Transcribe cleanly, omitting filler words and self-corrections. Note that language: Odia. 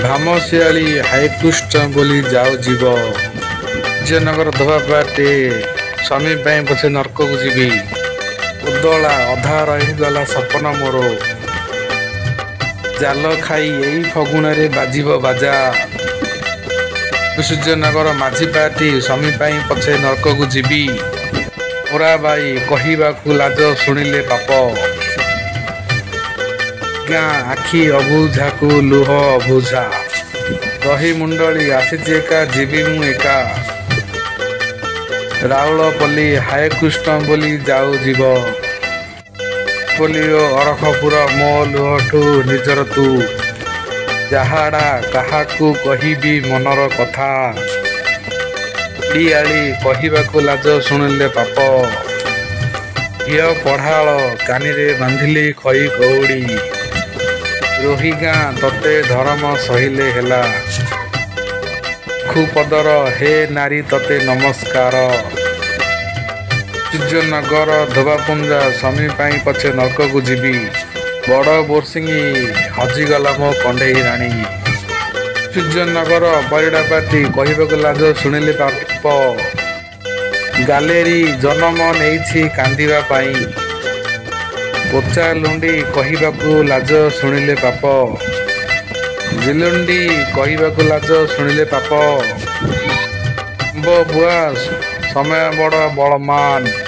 ଭାମଶିଆଳି ହାଇକୃଷ୍ଣ ବୋଲି ଯାଉ ଯିବ। ବିଜୟନଗର ଧୋବା ପାଟେ ସ୍ୱାମୀ ପାଇଁ ପଛେ ନର୍କକୁ ଯିବି। ଉଦଳା ଅଧା ରହିଗଲା ସପନ ମୋର। ଜାଲ ଖାଇ ଏଇ ଫଗୁଣରେ ବାଜିବ ବାଜା। ସୂର୍ଯ୍ୟନଗର ମାଝି ପାଟି ସ୍ୱାମୀ ପାଇଁ ପଛେ ନର୍କକୁ ଯିବି। ମୋରାବାଇ କହିବାକୁ ଲାଜ ଶୁଣିଲେ ପାପ। ଗାଁ ଆଖି ଅବୁଝାକୁ ଲୁହ ଅବୁଝା। ଦହି ମୁଣ୍ଡଳି ଆସିଛି ଏକା ଯିବି ମୁଁ ଏକା। ରାଉଳପଲ୍ଲୀ ହାୟକୃଷ୍ଣ ବୋଲି ଯାଉ ଯିବ। ପଲ୍ଲୀ ଓ ଅରଖପୁର ମୋ ଲୁହଠୁ ନିଜର ତୁ। ଯାହାଡ଼ା କାହାକୁ କହିବି ମନର କଥା। ଦିଆଳି କହିବାକୁ ଲାଜ ଶୁଣିଲେ ପାପ। ଘିଅ ପଢ଼ାଳ କାନିରେ ବାନ୍ଧିଲି ଖଇ କଉଡ଼ି। ରୋହିଗାଁ ତତେ ଧରମ ସହିଲେ ହେଲା। ଖୁପଦର ହେ ନାରୀ ତତେ ନମସ୍କାର। ସୂର୍ଯ୍ୟନଗର ଧୋବାପୁଞ୍ଜା ସ୍ୱାମୀ ପାଇଁ ପଛେ ନର୍କକୁ ଯିବି। ବଡ଼ ବୋର୍ସିଙ୍ଗି ହଜିଗଲା ମୋ କଣ୍ଢେଇ ରାଣୀ। ସୂର୍ଯ୍ୟନଗର ପରିଡ଼ାପାଟି କହିବାକୁ ଲାଜ ଶୁଣିଲେ ପାପ। ଗାଲେରୀ ଜନମ ନେଇଛି କାନ୍ଦିବା ପାଇଁ। ପୋଚା ଲୁଣ୍ଡି କହିବାକୁ ଲାଜ ଶୁଣିଲେ ପାପ। ଝିଲୁଣ୍ଡି କହିବାକୁ ଲାଜ ଶୁଣିଲେ ପାପ। ଆମ୍ବ ବୁଆ ସମୟ ବଡ଼ ବଳମାନ।